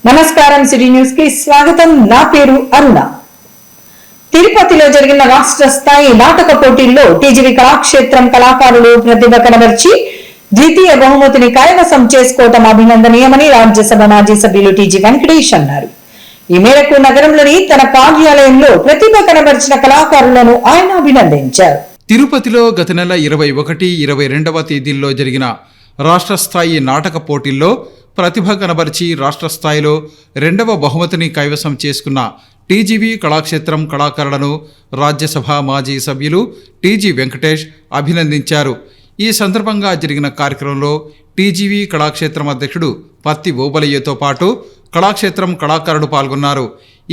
నమస్కారం city news కి స్వాగతం. నా పేరు అరుణ. తిరుపతిలో జరిగిన రాష్ట్ర స్థాయి నాటక పోటీల్లో టీజీవీ కళాక్షేత్రం కళాకారులు ప్రతిభ కనబర్చి ద్వితీయ బహుమతిని కైవసం చేసుకోవటం అభినందనీయమని రాజ్యసభ మాజీ సభ్యులు టీజీ వెంకటేష్ అన్నారు. ఈ మేరకు నగరంలోని తన కార్యాలయంలో ప్రతిభ కనబర్చిన కళాకారులను ఆయన అభినందించారు. తిరుపతిలో గత నెల 21, 22వ తేదీల్లో జరిగిన రాష్ట్ర స్థాయి నాటక పోటీల్లో ప్రతిభ కనబర్చి రాష్ట్ర స్థాయిలో 2వ బహుమతిని కైవసం చేసుకున్న టీజీవీ కళాక్షేత్రం కళాకారులను రాజ్యసభ మాజీ సభ్యులు టీజీ వెంకటేష్ అభినందించారు. ఈ సందర్భంగా జరిగిన కార్యక్రమంలో టీజీవీ కళాక్షేత్రం అధ్యక్షుడు పత్తి ఓబలయ్యతో పాటు కళాక్షేత్రం కళాకారులు పాల్గొన్నారు.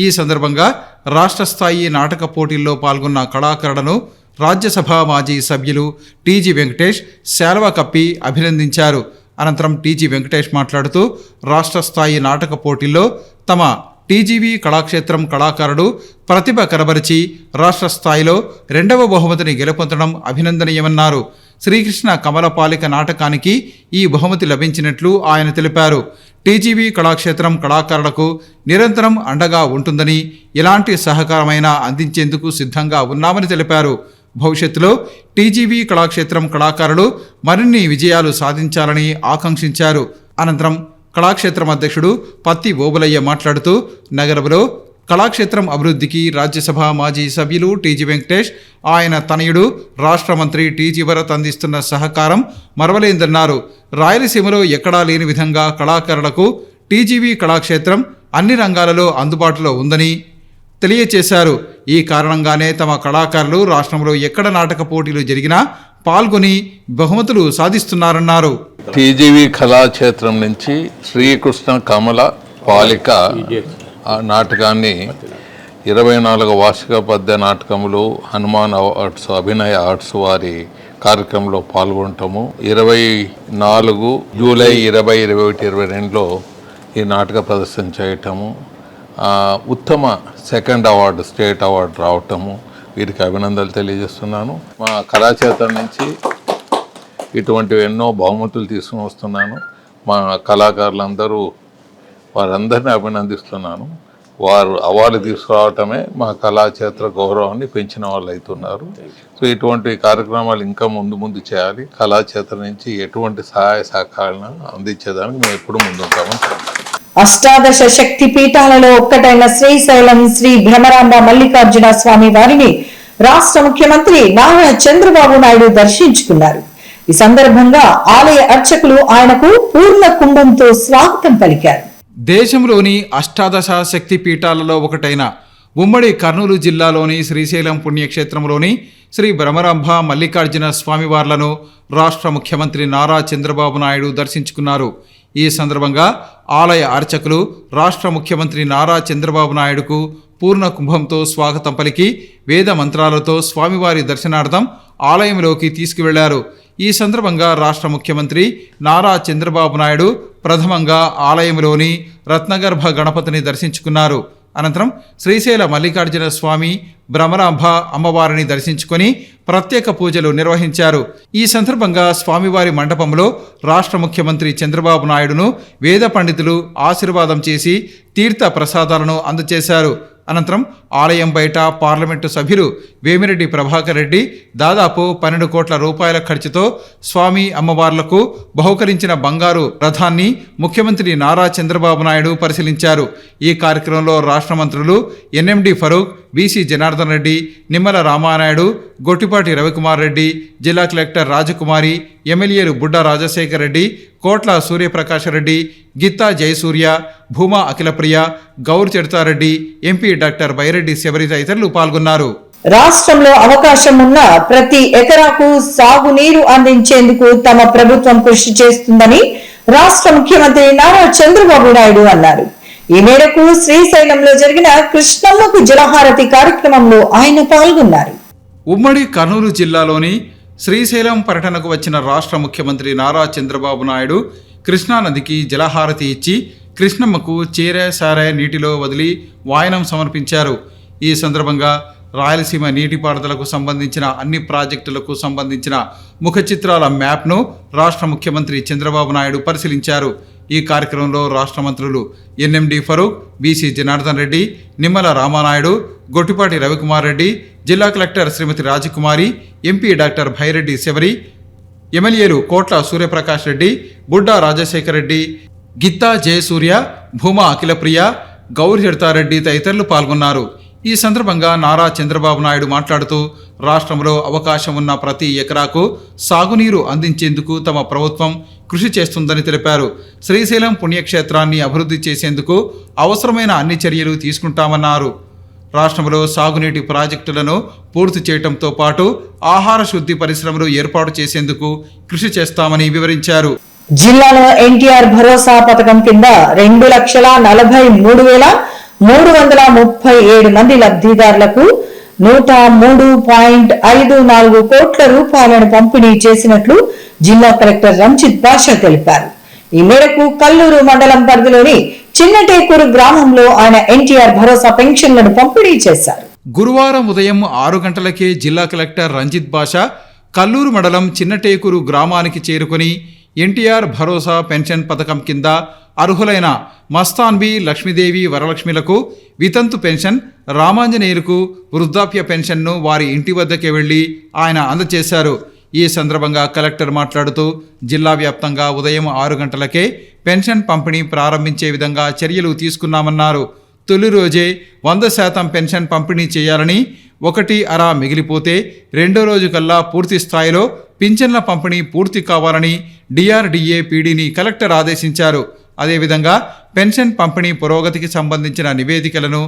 ఈ సందర్భంగా రాష్ట్ర స్థాయి నాటక పోటీల్లో పాల్గొన్న కళాకారులను రాజ్యసభ మాజీ సభ్యులు టీజీ వెంకటేష్ శాలువా కప్పి అభినందించారు. అనంతరం టీజీ వెంకటేష్ మాట్లాడుతూ రాష్ట్ర స్థాయి నాటక పోటీల్లో తమ టీజీవీ కళాక్షేత్రం కళాకారుడు ప్రతిభ కనబరిచి రాష్ట్ర స్థాయిలో 2వ బహుమతిని గెలుపొందడం అభినందనీయమన్నారు. శ్రీకృష్ణ కమలపాలిక నాటకానికి ఈ బహుమతి లభించినట్లు ఆయన తెలిపారు. టీజీవీ కళాక్షేత్రం కళాకారులకు నిరంతరం అండగా ఉంటుందని, ఎలాంటి సహకారమైనా అందించేందుకు సిద్ధంగా ఉన్నామని తెలిపారు. భవిష్యత్తులో టీజీవీ కళాక్షేత్రం కళాకారులు మరిన్ని విజయాలు సాధించాలని ఆకాంక్షించారు. అనంతరం కళాక్షేత్రం అధ్యక్షుడు పత్తి ఓబలయ్య మాట్లాడుతూ నగరంలో కళాక్షేత్రం అభివృద్ధికి రాజ్యసభ మాజీ సభ్యులు టీజీ వెంకటేష్, ఆయన తనయుడు రాష్ట్ర మంత్రి టీజీ భరత్ అందిస్తున్న సహకారం మరవలేందన్నారు. రాయలసీమలో ఎక్కడా లేని విధంగా కళాకారులకు టీజీవీ కళాక్షేత్రం అన్ని రంగాలలో అందుబాటులో ఉందని తెలియచేశారు. ఈ కారణంగానే తమ కళాకారులు రాష్ట్రంలో ఎక్కడ నాటక పోటీలు జరిగినా పాల్గొని బహుమతులు సాధిస్తున్నారన్నారు. టీజీవీ కళాక్షేత్రం నుంచి శ్రీకృష్ణ కమల పాలిక నాటకాన్ని 24వ వార్షిక పద్య నాటకములు హనుమాన్ అవార్డ్స్ అభినయ ఆర్ట్స్ వారి కార్యక్రమంలో పాల్గొనటము, 24 జూలై 2021, 22లో ఈ నాటక ప్రదర్శన చేయటము, ఉత్తమ సెకండ్ అవార్డు స్టేట్ అవార్డు రావటము, వీరికి అభినందనలు తెలియజేస్తున్నాను. మా కళాక్షేత్రం నుంచి ఇటువంటి ఎన్నో బహుమతులు తీసుకుని వస్తున్నాను. మా కళాకారులందరూ వారందరినీ అభినందిస్తున్నాను. వారు అవార్డు తీసుకురావటమే మా కళాక్షేత్ర గౌరవాన్ని పెంచిన వాళ్ళు అవుతున్నారు. సో ఇటువంటి కార్యక్రమాలు ఇంకా ముందు చేయాలి. కళాక్షేత్రం నుంచి ఎటువంటి సహాయ సహకారాలను అందించేదానికి మేము ఎప్పుడు ముందుంటామని. అష్టాదశ శక్తి పీఠాలలో ఒక్కటైన శ్రీశైలం శ్రీ భ్రమరాంబ మల్లికార్జున స్వామి వారిని రాష్ట్ర ముఖ్యమంత్రి నారా చంద్రబాబు నాయుడు దర్శించుకున్నారు. ఈ సందర్భంగా ఆలయ అర్చకులు ఆయనకు పూర్ణ కుంభంతో స్వాగతం పలికారు. దేశంలోని అష్టాదశ శక్తి పీఠాలలో ఒకటైన ఉమ్మడి కర్నూలు జిల్లాలోని శ్రీశైలం పుణ్యక్షేత్రంలోని శ్రీ భ్రమరాంబ మల్లికార్జున స్వామివార్లను రాష్ట్ర ముఖ్యమంత్రి నారా చంద్రబాబు నాయుడు దర్శించుకున్నారు. ఈ సందర్భంగా ఆలయ అర్చకులు రాష్ట్ర ముఖ్యమంత్రి నారా చంద్రబాబు నాయుడుకు పూర్ణ కుంభంతో స్వాగతం పలికి వేద మంత్రాలతో స్వామివారి దర్శనార్థం ఆలయంలోకి తీసుకువెళ్లారు. ఈ సందర్భంగా రాష్ట్ర ముఖ్యమంత్రి నారా చంద్రబాబు నాయుడు ప్రథమంగా ఆలయంలోని రత్నగర్భ గణపతిని దర్శించుకున్నారు. అనంతరం శ్రీశైల మల్లికార్జున స్వామి భ్రమరాంబ అమ్మవారిని దర్శించుకొని ప్రత్యేక పూజలు నిర్వహించారు. ఈ సందర్భంగా స్వామివారి మండపంలో రాష్ట్ర ముఖ్యమంత్రి చంద్రబాబు నాయుడును వేద పండితులు ఆశీర్వాదం చేసి తీర్థ ప్రసాదాలను అందజేశారు. అనంతరం ఆలయం బయట పార్లమెంటు సభ్యులు వేమిరెడ్డి ప్రభాకర్ రెడ్డి దాదాపు 12 కోట్ల రూపాయల ఖర్చుతో స్వామి అమ్మవార్లకు బహుకరించిన బంగారు రథాన్ని ముఖ్యమంత్రి నారా చంద్రబాబు నాయుడు పరిశీలించారు. ఈ కార్యక్రమంలో రాష్ట్ర మంత్రులు ఎన్ఎండి ఫరూక్, బీసీ జనార్దన్ రెడ్డి, నిమ్మల రామానాయుడు, గొట్టిపాటి రవికుమార్ రెడ్డి, జిల్లా కలెక్టర్ రాజకుమారి, ఎమ్మెల్యేలు బుడ్డా రాజశేఖర్ రెడ్డి, కోట్ల సూర్యప్రకాశ్ రెడ్డి, గిత్తా జయసూర్య, భూమా అఖిలప్రియ, గౌర్ చెడతారెడ్డి, ఎంపీ డాక్టర్ బైరెడ్డి శబరి తదితరులు పాల్గొన్నారు. రాష్ట్రంలో అవకాశం ఉన్న ప్రతి ఎకరాకు సాగునీరు అందించేందుకు తమ ప్రభుత్వం కృషి చేస్తుందని రాష్ట్ర ముఖ్యమంత్రి నారా చంద్రబాబు నాయుడు అన్నారు. ఈ మేరకు శ్రీశైలంలో జరిగిన కృష్ణమ్మకు జలహారతి కార్యక్రమంలో ఆయన పాల్గొన్నారు. ఉమ్మడి కర్నూలు జిల్లాలోని శ్రీశైలం పర్యటనకు వచ్చిన రాష్ట్ర ముఖ్యమంత్రి నారా చంద్రబాబు నాయుడు కృష్ణానదికి జలహారతి ఇచ్చి కృష్ణమ్మకు సారే నీటిలో వదిలి వాయనం సమర్పించారు. ఈ సందర్భంగా రాయలసీమ నీటిపారుదలకు సంబంధించిన అన్ని ప్రాజెక్టులకు సంబంధించిన ముఖ చిత్రాల మ్యాప్ను రాష్ట్ర ముఖ్యమంత్రి చంద్రబాబు నాయుడు పరిశీలించారు. ఈ కార్యక్రమంలో రాష్ట్ర మంత్రులు ఎన్ఎండి ఫరూక్, బీసీ జనార్దన్ రెడ్డి, నిమ్మల రామానాయుడు, గొట్టిపాటి రవికుమార్ రెడ్డి, జిల్లా కలెక్టర్ శ్రీమతి రాజకుమారి, ఎంపీ డాక్టర్ భైరెడ్డి శబరి, ఎమ్మెల్యేలు కోట్ల సూర్యప్రకాష్ రెడ్డి, బుడ్డా రాజశేఖర్ రెడ్డి, గిత్తా జయసూర్య, భూమా అఖిలప్రియ, గౌరి హెడతారెడ్డి తదితరులు పాల్గొన్నారు. ఈ సందర్భంగా నారా చంద్రబాబు నాయుడు మాట్లాడుతూ రాష్ట్రంలో అవకాశం ఉన్న ప్రతి ఎకరాకు సాగునీరు అందించేందుకు తమ ప్రభుత్వం కృషి చేస్తుందని తెలిపారు. శ్రీశైలం పుణ్యక్షేత్రాన్ని అభివృద్ధి చేసేందుకు అవసరమైన అన్ని చర్యలు తీసుకుంటామన్నారు. రాష్ట్రంలో సాగునీటి ప్రాజెక్టులను పూర్తి చేయడంతో పాటు ఆహార శుద్ధి పరిశ్రమలు ఏర్పాటు చేసేందుకు కృషి చేస్తామని వివరించారు. జిల్లాలో ఎన్టీఆర్ భరోసా పథకం కింద 2,43,337 మంది లబ్ధిదారులకు 103.54 కోట్ల రూపాయలను పంపిణీ చేసినట్లు జిల్లా కలెక్టర్ రంజిత్ బాషా తెలిపారు. ఈ మేరకు కల్లూరు మండలం పరిధిలోని చిన్నటేకూరు గ్రామంలో ఆయన ఎన్టీఆర్ భరోసా పెన్షన్లను పంపిణీ చేశారు. గురువారం ఉదయం 6 గంటలకే జిల్లా కలెక్టర్ రంజిత్ బాషా కల్లూరు మండలం చిన్నటేకూరు గ్రామానికి చేరుకుని ఎన్టీఆర్ భరోసా పెన్షన్ పథకం కింద అర్హులైన మస్తాన్బి, లక్ష్మీదేవి, వరలక్ష్మిలకు వితంతు పెన్షన్, రామాంజనేయులకు వృద్ధాప్య పెన్షన్ను వారి ఇంటి వద్దకే వెళ్లి ఆయన అందజేశారు. ఈ సందర్భంగా కలెక్టర్ మాట్లాడుతూ జిల్లా వ్యాప్తంగా ఉదయం 6 గంటలకే పెన్షన్ పంపిణీ ప్రారంభించే విధంగా చర్యలు తీసుకున్నామన్నారు. తొలి రోజే 100% పెన్షన్ పంపిణీ చేయాలని, 1/2 మిగిలిపోతే రెండో రోజు కల్లా పూర్తి స్థాయిలో పింఛన్ల పంపిణీ పూర్తి కావాలని డిఆర్డీఏ పీడీని కలెక్టర్ ఆదేశించారు. అదేవిధంగా పెన్షన్ పంపిణీ పురోగతికి సంబంధించిన నివేదికలను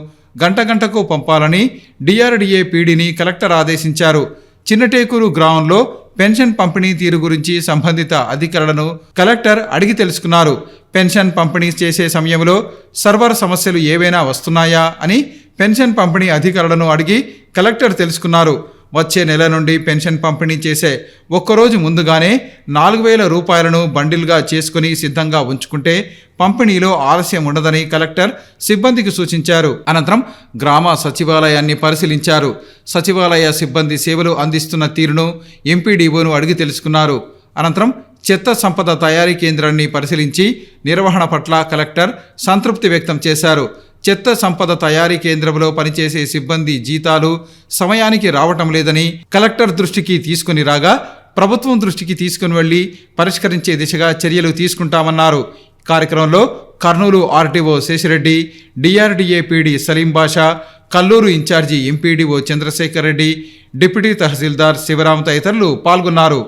గంటకు పంపాలని డిఆర్డీఏ పీడీని కలెక్టర్ ఆదేశించారు. చిన్నటేకూరు గ్రామంలో పెన్షన్ పంపిణీ తీరు గురించి సంబంధిత అధికారులను కలెక్టర్ అడిగి తెలుసుకున్నారు. పెన్షన్ పంపిణీ చేసే సమయంలో సర్వర్ సమస్యలు ఏవైనా వస్తున్నాయా అని పెన్షన్ పంపిణీ అధికారులను అడిగి కలెక్టర్ తెలుసుకున్నారు. వచ్చే నెల నుండి పెన్షన్ పంపిణీ చేసే ఒక్కరోజు ముందుగానే 4,000 రూపాయలను బండిల్గా చేసుకుని సిద్ధంగా ఉంచుకుంటే పంపిణీలో ఆలస్యం ఉండదని కలెక్టర్ సిబ్బందికి సూచించారు. అనంతరం గ్రామ సచివాలయాన్ని పరిశీలించారు. సచివాలయ సిబ్బంది సేవలు అందిస్తున్న తీరును ఎంపీడీఓను అడిగి తెలుసుకున్నారు. అనంతరం చెత్త సంపద తయారీ కేంద్రాన్ని పరిశీలించి నిర్వహణ పట్ల కలెక్టర్ సంతృప్తి వ్యక్తం చేశారు. చెత్త సంపద తయారీ కేంద్రంలో పనిచేసే సిబ్బంది జీతాలు సమయానికి రావటం లేదని కలెక్టర్ దృష్టికి తీసుకుని రాగా ప్రభుత్వం దృష్టికి తీసుకుని వెళ్లి పరిష్కరించే దిశగా చర్యలు తీసుకుంటామన్నారు. కార్యక్రమంలో Kurnool RTO Seshireddy, DRDA PD Saleem Basha, Kallur incharge MPDO Chandrasekhar Reddy, deputy tahsildar Sivaram తదితరులు పాల్గొన్నారు.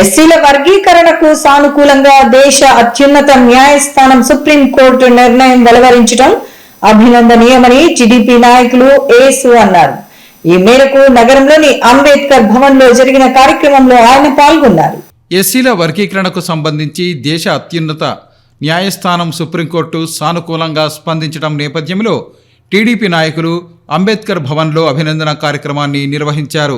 ఎస్సీల వర్గీకరణకు సానుకూలంగా దేశ అత్యున్నత న్యాయస్థానం సుప్రీంకోర్టు నిర్ణయం వెలువరించడం అభినందనీయమని టీడీపీ నాయకులు ఏసు అన్నారు. ఈ మేరకు నగరంలోని అంబేద్కర్ భవన్ లో జరిగిన కార్యక్రమంలో ఆయన పాల్గొన్నారు. ఎస్సీల వర్గీకరణకు సంబంధించి దేశ అత్యున్నత న్యాయస్థానం సుప్రీంకోర్టు సానుకూలంగా స్పందించడం నేపథ్యంలో టీడీపీ నాయకులు అంబేద్కర్ భవన్లో అభినందన కార్యక్రమాన్ని నిర్వహించారు.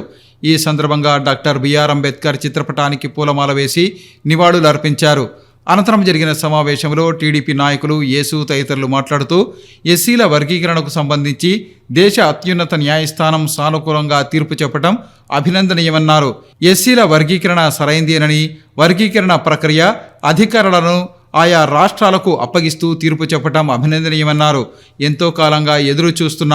ఈ సందర్భంగా డాక్టర్ బిఆర్ అంబేద్కర్ చిత్రపటానికి పూలమాల వేసి నివాళులర్పించారు. అనంతరం జరిగిన సమావేశంలో టీడీపీ నాయకులు యేసు తదితరులు మాట్లాడుతూ ఎస్సీల వర్గీకరణకు సంబంధించి దేశ అత్యున్నత న్యాయస్థానం సానుకూలంగా తీర్పు చెప్పడం అభినందనీయమన్నారు. ఎస్సీల వర్గీకరణ సరైందేనని, వర్గీకరణ ప్రక్రియ అధికారులను ఆయా రాష్ట్రాలకు అప్పగిస్తూ తీర్పు చెప్పడం అభినందనీయమన్నారు. ఎంతో కాలంగా ఎదురు చూస్తున్న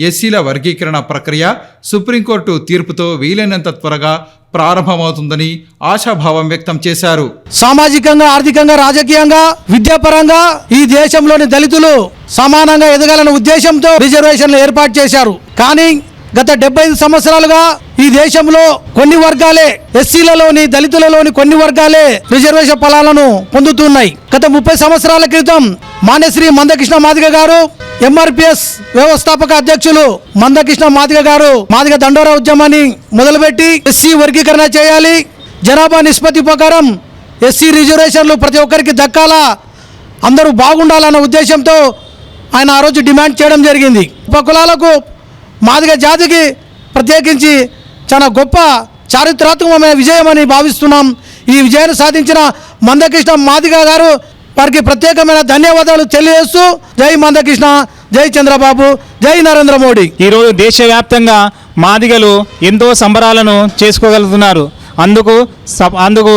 ఎస్సీల వర్గీకరణ ప్రక్రియ సుప్రీంకోర్టు తీర్పుతో వీలైనంత త్వరగా ప్రారంభమవుతుందని ఆశాభావం వ్యక్తం చేశారు. సామాజికంగా, ఆర్థికంగా, రాజకీయంగా, విద్యాపరంగా ఈ దేశంలోని దళితులు సమానంగా ఎదగాలనే ఉద్దేశంతో రిజర్వేషన్లు ఏర్పాటు చేశారు. కానీ గత 75 సంవత్సరాలుగా ఈ దేశంలో కొన్ని వర్గాలే, ఎస్సీలలోని, దళితులలోని కొన్ని వర్గాలే రిజర్వేషన్ ఫలాలను పొందుతున్నాయి. గత 30 సంవత్సరాల క్రితం మాన్యశ్రీ మందకృష్ణ మాదిగ గారు, ఎంఆర్పిఎస్ వ్యవస్థాపక అధ్యక్షులు మందకృష్ణ మాదిగ గారు మాదిగ దండోరా ఉద్యమాన్ని మొదలుపెట్టి ఎస్సీ వర్గీకరణ చేయాలి, జనాభా నిష్పత్తి ప్రకారం ఎస్సీ రిజర్వేషన్లు ప్రతి ఒక్కరికి దక్కాలా, అందరూ బాగుండాలన్న ఉద్దేశంతో ఆయన ఆ రోజు డిమాండ్ చేయడం జరిగింది. ఉపకులాలకు, మాదిగ జాతికి ప్రత్యేకించి చాలా గొప్ప చారిత్రాత్మకమైన విజయమని భావిస్తున్నాం. ఈ విజయాన్ని సాధించిన మందకృష్ణ మాదిగ గారు వారికి ప్రత్యేకమైన ధన్యవాదాలు తెలియజేస్తూ జై మందకృష్ణ, జై చంద్రబాబు, జై నరేంద్ర మోడీ. ఈరోజు దేశవ్యాప్తంగా మాదిగలు ఎంతో సంబరాలను చేసుకోగలుగుతున్నారు. అందుకు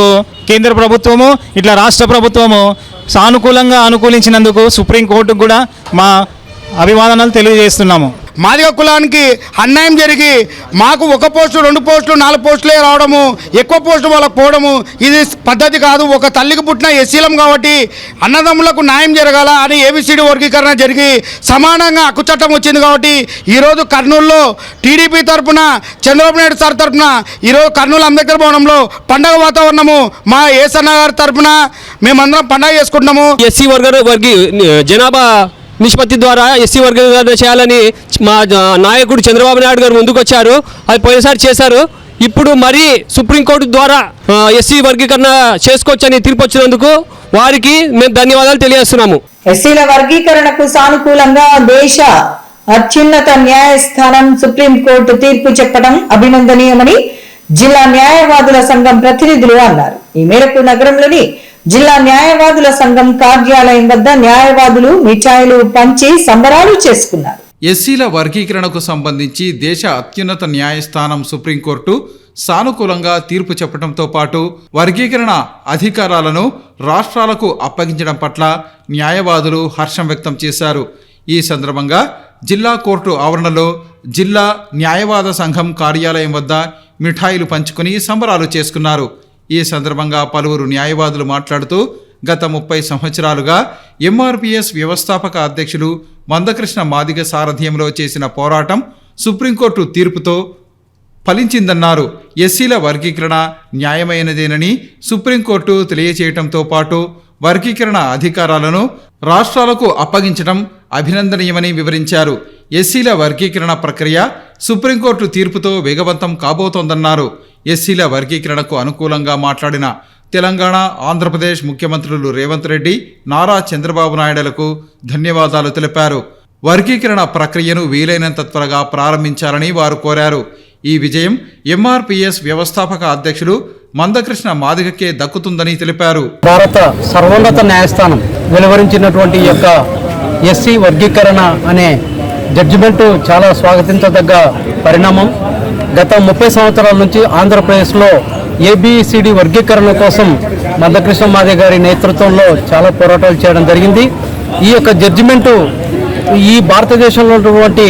కేంద్ర ప్రభుత్వము ఇట్లా రాష్ట్ర ప్రభుత్వము సానుకూలంగా అనుకూలించినందుకు సుప్రీంకోర్టుకు కూడా మా అభివాదనలు తెలియజేస్తున్నాము. మాదిగ కులానికి అన్యాయం జరిగి మాకు 1 పోస్టు 2 పోస్టులు 4 పోస్టులే రావడము, ఎక్కువ పోస్టులు వాళ్ళకు పోవడము ఇది పద్ధతి కాదు. ఒక తల్లికి పుట్టిన ఎస్సీలం కాబట్టి అన్నదమ్ములకు న్యాయం జరగాల అని ఏబిసిడి వర్గీకరణ జరిగి సమానంగా హక్కు చట్టం వచ్చింది కాబట్టి ఈరోజు కర్నూలులో టీడీపీ తరఫున చంద్రబాబు నాయుడు సార్ తరఫున ఈరోజు కర్నూలు అంబేద్కర్ భవనంలో పండగ వాతావరణము మా ఏసన్న గారి తరఫున మేమందరం పండగ చేసుకుంటున్నాము. ఎస్సీ జనాభా నిష్పత్తి ద్వారా ఎస్సీ వర్గీకరణ చేయాలని మా నాయకుడు చంద్రబాబు నాయుడు గారు ముందుకు వచ్చారు. అది పోయినసారి చేశారు. ఇప్పుడు మరీ సుప్రీంకోర్టు ద్వారా ఎస్సీ వర్గీకరణ చేసుకోవచ్చని తీర్పు వచ్చినందుకు వారికి మేము ధన్యవాదాలు తెలియజేస్తున్నాము. ఎస్సీల వర్గీకరణకు సానుకూలంగా దేశ అత్యున్నత న్యాయస్థానం సుప్రీంకోర్టు తీర్పు చెప్పడం అభినందనీయమని జిల్లా న్యాయవాదుల సంఘం ప్రతినిధులు అన్నారు. ఈ మేరకు నగరంలోని జిల్లా న్యాయవాదుల సంఘం కార్యాలయం వద్ద న్యాయవాదులు మిఠాయిలు పంచి సంబరాలు చేసుకున్నారు. ఎస్సీల వర్గీకరణకు సంబంధించి దేశ అత్యున్నత న్యాయస్థానం సుప్రీంకోర్టు సానుకూలంగా తీర్పు చెప్పడంతో పాటు వర్గీకరణ అధికారాలను రాష్ట్రాలకు అప్పగించడం పట్ల న్యాయవాదులు హర్షం వ్యక్తం చేశారు. ఈ సందర్భంగా జిల్లా కోర్టు ఆవరణలో జిల్లా న్యాయవాద సంఘం కార్యాలయం వద్ద మిఠాయిలు పంచుకుని సంబరాలు చేసుకున్నారు. ఈ సందర్భంగా పలువురు న్యాయవాదులు మాట్లాడుతూ గత 30 సంవత్సరాలుగా ఎంఆర్పిఎస్ వ్యవస్థాపక అధ్యక్షులు మందకృష్ణ మాదిగ సారథ్యంలో చేసిన పోరాటం సుప్రీంకోర్టు తీర్పుతో ఫలించిందన్నారు. ఎస్సీల వర్గీకరణ న్యాయమైనదేనని సుప్రీంకోర్టు తెలియచేయటంతో పాటు వర్గీకరణ అధికారాలను రాష్ట్రాలకు అప్పగించడం అభినందనీయమని వివరించారు. ఎస్సీల వర్గీకరణ ప్రక్రియ సుప్రీంకోర్టు తీర్పుతో వేగవంతం కాబోతోందన్నారు. ఎస్సీల వర్గీకరణకు అనుకూలంగా మాట్లాడిన తెలంగాణ, ఆంధ్రప్రదేశ్ ముఖ్యమంత్రులు రేవంత్ రెడ్డి, నారా చంద్రబాబు నాయుడులకు ధన్యవాదాలు తెలిపారు. వర్గీకరణ ప్రక్రియను వీలైనంత త్వరగా ప్రారంభించాలని వారు కోరారు. ఈ విజయం ఎంఆర్పిఎస్ వ్యవస్థాపక అధ్యక్షులు మందకృష్ణ మాదిగకే దక్కుతుందని తెలిపారు. భారత సర్వోన్నత న్యాయస్థానం వెలువరించినటువంటి ఈ యొక్క ఎస్సీ వర్గీకరణ అనే జడ్జిమెంటు చాలా స్వాగతించదగ్గ పరిణామం. గత 30 సంవత్సరాల నుంచి ఆంధ్రప్రదేశ్లో ఏబిసిడి వర్గీకరణ కోసం మందకృష్ణ మాదిగ గారి నేతృత్వంలో చాలా పోరాటాలు చేయడం జరిగింది. ఈ యొక్క జడ్జిమెంటు ఈ భారతదేశంలో ఉన్నటువంటి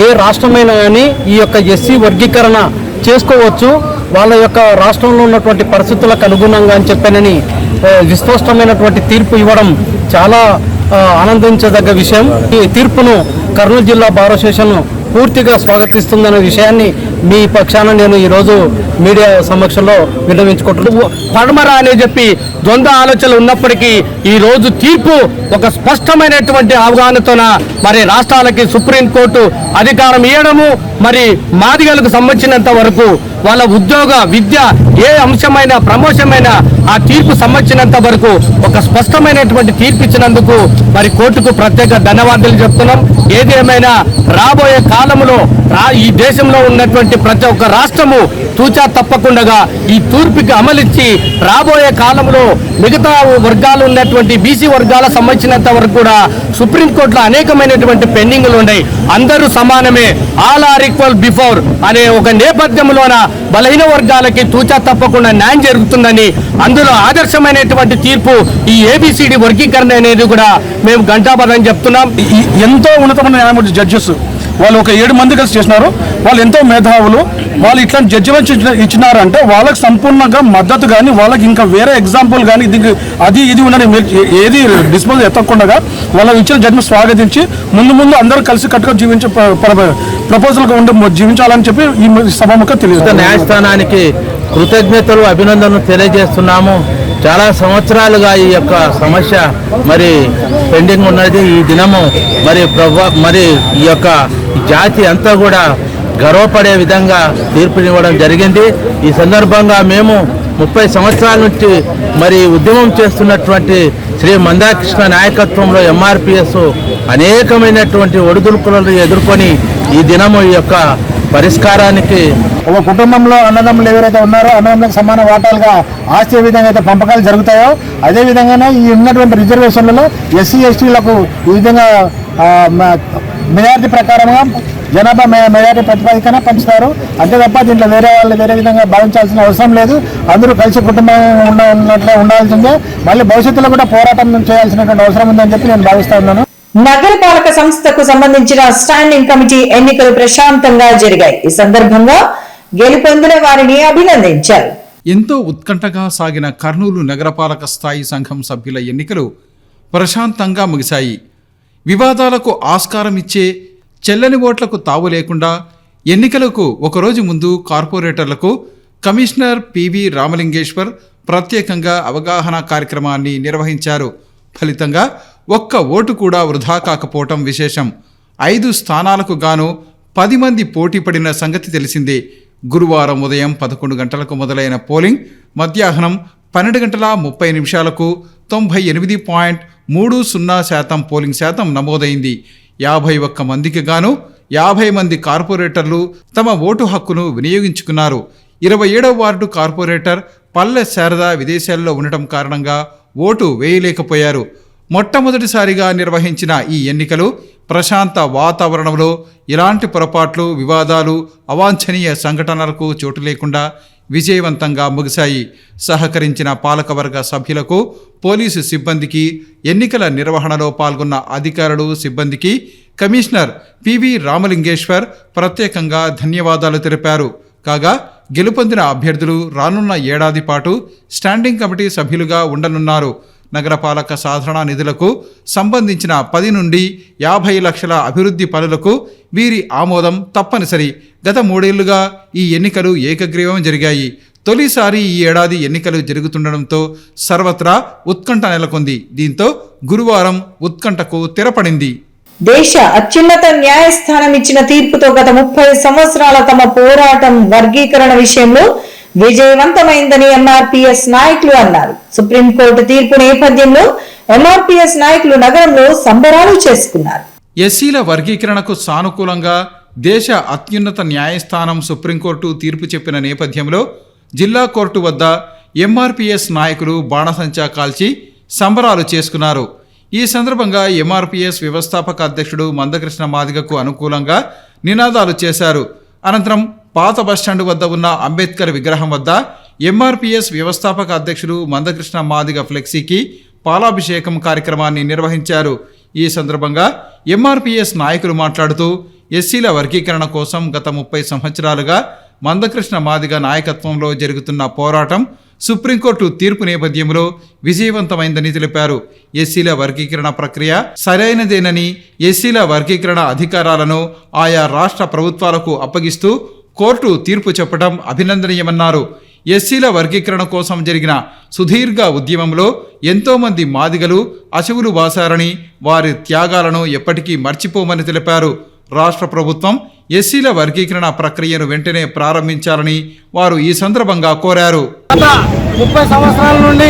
ఏ రాష్ట్రమైనా కానీ ఈ యొక్క ఎస్సీ వర్గీకరణ చేసుకోవచ్చు, వాళ్ళ యొక్క రాష్ట్రంలో ఉన్నటువంటి పరిస్థితులకు అనుగుణంగా అని చెప్పానని విస్పష్టమైనటువంటి తీర్పు ఇవ్వడం చాలా ఆనందించదగ్గ విషయం. ఈ తీర్పును కర్నూలు జిల్లా బార్ అసోసియేషన్ పూర్తిగా స్వాగతిస్తుందనే విషయాన్ని మీ పక్షాన నేను ఈరోజు మీడియా సమక్షంలో విన్నవించుకుంటున్నాను. పడమరా అని చెప్పి ద్వంద్వ ఆలోచనలు ఉన్నప్పటికీ ఈ రోజు తీర్పు ఒక స్పష్టమైనటువంటి అవగాహనతోన మరి రాష్ట్రాలకి సుప్రీంకోర్టు అధికారం ఇవ్వడము, మరి మాదిగలకు సంబంధించినంత వరకు వాళ్ళ ఉద్యోగ విద్య ఏ అంశమైన ప్రమోషమైన ఆ తీర్పు సంబంధించినంత వరకు ఒక స్పష్టమైనటువంటి తీర్పు ఇచ్చినందుకు మరి కోర్టుకు ప్రత్యేక ధన్యవాదాలు చెప్తున్నాం. ఏది ఏమైనా రాబోయే కాలంలో ఈ దేశంలో ఉన్నటువంటి ప్రతి ఒక్క రాష్ట్రము తూచా తప్పకుండా ఈ తీర్పుకి అమలిచ్చి రాబోయే కాలంలో మిగతా వర్గాలు ఉన్నటువంటి బీసీ వర్గాల సంబంధించినంత వరకు కూడా సుప్రీంకోర్టులో అనేకమైనటువంటి పెండింగ్లు ఉన్నాయి. అందరూ సమానమే, ఆల్ ఆర్ ఈక్వల్ బిఫోర్ అనే ఒక నేపథ్యంలోన బలహీన వర్గాలకి తూచా తప్పకుండా న్యాయం జరుగుతుందని, అందులో ఆదర్శమైనటువంటి తీర్పు ఈ ఏబిసిడి వర్గీకరణ అనేది కూడా మేము ఘంటాపథం చెప్తున్నాం. ఎంతో ఉన్నతమైన న్యాయమూర్తి జడ్జెస్ వాళ్ళు ఒక 7 మంది కలిసి చేసినారు. వాళ్ళు ఎంతో మేధావులు. వాళ్ళు ఇట్లాంటి జడ్జిమెంట్ ఇచ్చినారంటే వాళ్ళకి సంపూర్ణంగా మద్దతు కానీ వాళ్ళకి ఇంకా వేరే ఎగ్జాంపుల్ కానీ ఇది ఉన్నది ఏది డిస్పోజ్ ఎత్తకుండా వాళ్ళకి ఇచ్చిన జడ్జిమెంట్ స్వాగతించి ముందు అందరూ కలిసి కట్టుగా జీవించే ప్రపోజల్గా ఉండి జీవించాలని చెప్పి ఈ సభముఖ తెలియదు. న్యాయస్థానానికి కృతజ్ఞతలు, అభినందనలు తెలియజేస్తున్నాము. చాలా సంవత్సరాలుగా ఈ యొక్క సమస్య మరి పెండింగ్ ఉన్నది. ఈ దినము మరి ఈ యొక్క జాతి అంతా కూడా గర్వపడే విధంగా తీర్పునివ్వడం జరిగింది. ఈ సందర్భంగా మేము 30 సంవత్సరాల నుంచి మరి ఉద్యమం చేస్తున్నటువంటి శ్రీ మందాకృష్ణ నాయకత్వంలో ఎంఆర్పిఎస్ అనేకమైనటువంటి ఒడిదుడుకులను ఎదుర్కొని ఈ దినము ఈ యొక్క పరిష్కారానికి ఒక కుటుంబంలో అన్నదమ్ములు ఎవరైతే ఉన్నారో అన్నదమ్ములకు సమాన వాటాలుగా ఆస్తి ఏ విధంగా అయితే పంపకాలు జరుగుతాయో అదే విధంగానే ఈ ఉన్నటువంటి రిజర్వేషన్లలో ఎస్సీ ఎస్టీలకు ఈ విధంగా మెజారిటీ ప్రకారంగా జనాభా మెజారిటీ ప్రతిపాదికన పంచుతారు. అంతే తప్ప దీంట్లో వేరే వాళ్ళు వేరే విధంగా భావించాల్సిన అవసరం లేదు. అందరూ కలిసి కుటుంబం ఉన్నట్లే ఉండాల్సిందే. మళ్ళీ భవిష్యత్తులో కూడా పోరాటం చేయాల్సినటువంటి అవసరం ఉందని చెప్పి నేను భావిస్తా ఉన్నాను. నగరపాలక సంస్థకు సంబంధించిన స్టాండింగ్ కమిటీ ఎన్నికలు ప్రశాంతంగా జరిగాయి. ఈ సందర్భంగా గెలుపొందిన వారిని అభినందించారు. ఎంతో ఉత్కంఠగా సాగిన కర్నూలు నగరపాలక స్థాయి సంఘం సభ్యుల ఎన్నికలు ప్రశాంతంగా ముగిశాయి. వివాదాలకు ఆస్కారం ఇచ్చే చెల్లని ఓట్లకు తావు లేకుండా ఎన్నికలకు ఒకరోజు ముందు కార్పొరేటర్లకు కమిషనర్ పివి రామలింగేశ్వర్ ప్రత్యేకంగా అవగాహన కార్యక్రమాన్ని నిర్వహించారు. ఫలితంగా ఒక్క ఓటు కూడా వృధా కాకపోవటం విశేషం. 5 స్థానాలకు గాను 10 మంది పోటీ పడిన సంగతి తెలిసిందే. గురువారం ఉదయం 11 గంటలకు మొదలైన పోలింగ్ మధ్యాహ్నం 12 గంటల 30 నిమిషాలకు 98.30% పోలింగ్ శాతం నమోదైంది. 51 మందికి గాను 50 మంది కార్పొరేటర్లు తమ ఓటు హక్కును వినియోగించుకున్నారు. 27వ వార్డు కార్పొరేటర్ పల్లె శారద విదేశాల్లో ఉండటం కారణంగా ఓటు వేయలేకపోయారు. మొట్టమొదటిసారిగా నిర్వహించిన ఈ ఎన్నికలు ప్రశాంత వాతావరణంలో ఎలాంటి పొరపాట్లు, వివాదాలు, అవాంఛనీయ సంఘటనలకు చోటు లేకుండా విజయవంతంగా ముగిశాయి. సహకరించిన పాలకవర్గ సభ్యులకు, పోలీసు సిబ్బందికి, ఎన్నికల నిర్వహణలో పాల్గొన్న అధికారులు, సిబ్బందికి కమిషనర్ పివి రామలింగేశ్వర్ ప్రత్యేకంగా ధన్యవాదాలు తెలిపారు. కాగా గెలుపొందిన అభ్యర్థులు రానున్న ఏడాది పాటు స్టాండింగ్ కమిటీ సభ్యులుగా ఉండనున్నారు. నగరపాలక సాధారణ నిధులకు సంబంధించిన 10 నుండి 50 లక్షల అభివృద్ధి పనులకు వీరి ఆమోదం తప్పనిసరి. గత 3 ఏళ్లుగా ఈ ఎన్నికలు ఏకగ్రీవం జరిగాయి. తొలిసారి ఈ ఏడాది ఎన్నికలు జరుగుతుండడంతో సర్వత్రా ఉత్కంఠ నెలకొంది. దీంతో గురువారం ఉత్కంఠకు తెరపడింది. దేశ అత్యున్నత న్యాయస్థానం ఇచ్చిన తీర్పుతో గత 30 సంవత్సరాల తమ పోరాటం వర్గీకరణ విషయంలో విజయవంతమైందని ఎంఆర్పీఎస్ నాయకులు అన్నారు. సుప్రీంకోర్టు తీర్పు నేపథ్యంలో ఎంఆర్పీఎస్ నాయకులు నగరంలో సంబరాలు చేసుకున్నారు. ఎస్సీల వర్గీకరణకు సానుకూలంగా దేశ అత్యున్నత న్యాయస్థానం సుప్రీంకోర్టు తీర్పు చెప్పిన నేపథ్యంలో జిల్లా కోర్టు వద్ద ఎంఆర్పీఎస్ నాయకులు బాణసంచా కాల్చి సంబరాలు చేసుకున్నారు. ఈ సందర్భంగా ఎంఆర్పీఎస్ వ్యవస్థాపక అధ్యక్షుడు మందకృష్ణ మాదిగకు అనుకూలంగా నినాదాలు చేశారు. అనంతరం పాత బస్టాండు వద్ద ఉన్న అంబేద్కర్ విగ్రహం వద్ద ఎంఆర్పీఎస్ వ్యవస్థాపక అధ్యక్షుడు మందకృష్ణ మాదిగ ఫ్లెక్సీకి పాలాభిషేకం కార్యక్రమాన్ని నిర్వహించారు. ఈ సందర్భంగా ఎంఆర్పీఎస్ నాయకులు మాట్లాడుతూ ఎస్సీల వర్గీకరణ కోసం గత 30 సంవత్సరాలుగా మందకృష్ణ మాదిగ నాయకత్వంలో జరుగుతున్న పోరాటం సుప్రీంకోర్టు తీర్పు నేపథ్యంలో విజయవంతమైందని తెలిపారు. ఎస్సీల వర్గీకరణ ప్రక్రియ సరైనదేనని, ఎస్సీల వర్గీకరణ అధికారాలను ఆయా రాష్ట్ర ప్రభుత్వాలకు అప్పగిస్తూ కోర్టు తీర్పు చెప్పడం అభినందనీయమన్నారు. ఎస్సీల వర్గీకరణ కోసం జరిగిన సుదీర్ఘ ఉద్యమంలో ఎంతోమంది మాదిగలు అశువులు బాసారని, వారి త్యాగాలను ఎప్పటికీ మర్చిపోమని తెలిపారు. రాష్ట్ర ప్రభుత్వం ఎస్సీల వర్గీకరణ ప్రక్రియను వెంటనే ప్రారంభించాలని వారు ఈ సందర్భంగా కోరారు. 30 సంవత్సరాల నుండి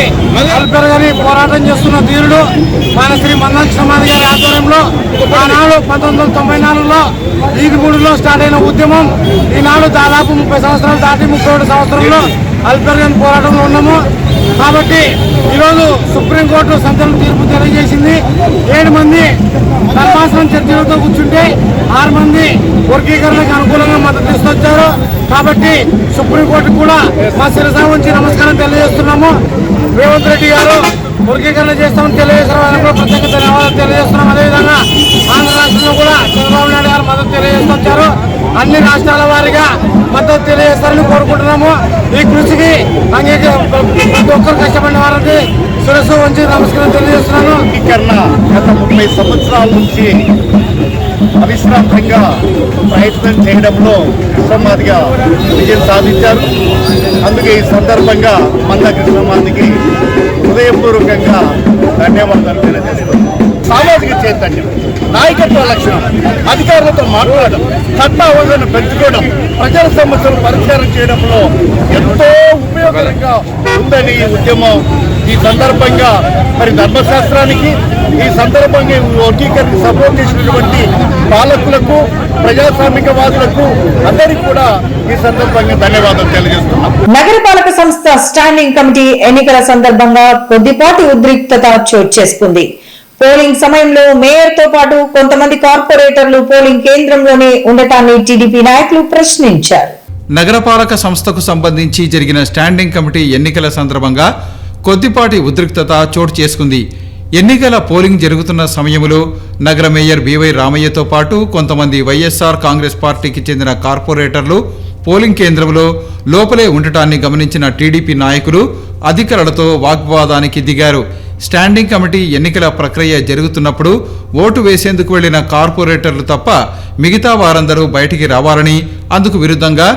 అల్పెరగని పోరాటం చేస్తున్న ధీరుడు మన శ్రీ మందకృష్ణ మాదిగ గారి ఆధ్వర్యంలో ఆనాడు 1994లో ఈగిపూడిలో స్టార్ట్ అయిన ఉద్యమం ఈనాడు దాదాపు 30 సంవత్సరాలు దాటి 31 సంవత్సరంలో అల్పెరగని పోరాటంలో ఉన్నాము. కాబట్టి ఈరోజు సుప్రీంకోర్టు సంచలన తీర్పు తెలియజేసింది. 7 మంది ధర్మాసనం చర్చలతో కూర్చుంటే 6 మంది వర్గీకరణకు అనుకూలంగా మద్దతు తీసుకొచ్చారు. కాబట్టి సుప్రీంకోర్టు కూడా మా శిరస ఉంచి నమస్కారం తెలియజేస్తున్నాము. రేవంత్ రెడ్డి గారు వర్గీకరణ చేస్తామని తెలియజేసిన ప్రత్యేక ధన్యవాదాలు తెలియజేస్తున్నాం. అదేవిధంగా ఆంధ్ర రాష్ట్రంలో కూడా చంద్రబాబు నాయుడు గారు మద్దతు తెలియజేస్తున్నారు. అన్ని రాష్ట్రాల వారిగా మద్దతు తెలియజేస్తారని కోరుకుంటున్నాము. ఈ కృషికి ప్రతి ఒక్కరు కష్టపడిన వారికి శిరస్సు ఉంచి నమస్కారం తెలియజేస్తున్నాను. వర్గీకరణ గత 30 సంవత్సరాల నుంచి అవిశ్రాంతంగా ప్రయత్నం చేయడంలో కృష్ణమాదిగా విజయం సాధించారు. అందుకే ఈ సందర్భంగా మందకృష్ణ మాదికి హృదయపూర్వకంగా ధన్యవాదాలు తెలియజేస్తున్నాం. సామాజిక చైతన్యం, నాయకత్వ లక్షణం, అధికారులతో మాట్లాడడం, చట్టాలను పెంచుకోవడం, ప్రజల సమస్యలను పరిష్కారం చేయడంలో ఎంతో ఉపయోగకరంగా ఉందని ఈ ఉద్యమం. ఈ సందర్భంగా మరి ధర్మశాస్త్రానికి, ఈ సందర్భంగా వర్గీకరణకు సపోర్ట్ చేసినటువంటి పాలకులకు, ప్రజాస్వామికవాదులకు అందరికీ కూడా ఈ సందర్భంగా ధన్యవాదాలు తెలియజేస్తున్నాం. నగరపాలక సంస్థ స్టాండింగ్ కమిటీ ఎన్నికల సందర్భంగా కొద్దిపాటి ఉద్రిక్తత చోటు చేసుకుంది. పోలింగ్ సమయంలో మేయర్ తో పాటు కొంతమంది కార్పొరేటర్లు పోలింగ్ కేంద్రంలోనే ఉండటాన్ని టీడీపీ నాయకులు ప్రశ్నించారు. నగరపాలక సంస్థకు సంబంధించి జరిగిన స్టాండింగ్ కమిటీ ఎన్నికల సందర్భంగా కొద్దిపాటి ఉద్రిక్తత చోటు చేసుకుంది. ఎన్నికల పోలింగ్ జరుగుతున్న సమయంలో నగర మేయర్ బివై రామయ్యతో పాటు కొంతమంది వైఎస్ఆర్ కాంగ్రెస్ పార్టీకి చెందిన కార్పొరేటర్లు పోలింగ్ కేంద్రంలో లోపలే ఉండటాన్ని గమనించిన టీడీపీ నాయకులు అధికారులతో వాగ్వాదానికి దిగారు. స్టాండింగ్ కమిటీ ఎన్నికల ప్రక్రియ జరుగుతున్నప్పుడు ఓటు వేసేందుకు వెళ్లిన కార్పొరేటర్లు తప్ప మిగతా వారందరూ బయటికి రావాలని, అందుకు విరుద్ధంగా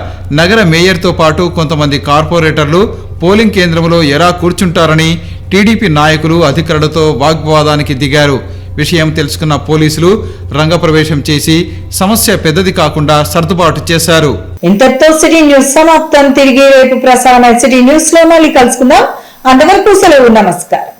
నగర మేయర్తో పాటు కొంతమంది కార్పొరేటర్లు పోలింగ్ కేంద్రంలో ఎలా కూర్చుంటారని టీడీపీ నాయకులు అధికారులతో వాగ్వాదానికి దిగారు. విషయం తెలుసుకున్న పోలీసులు రంగప్రవేశం చేసి సమస్య పెద్దది కాకుండా సర్దుబాటు చేశారు. ఇంతటితో సిటీ న్యూస్ సమాప్తం. తిరిగి రేపు ప్రసారమైన సిటీ న్యూస్ లో మళ్ళీ కలుసుకుందాం. అంతవరకు సెలవు. నమస్కారం.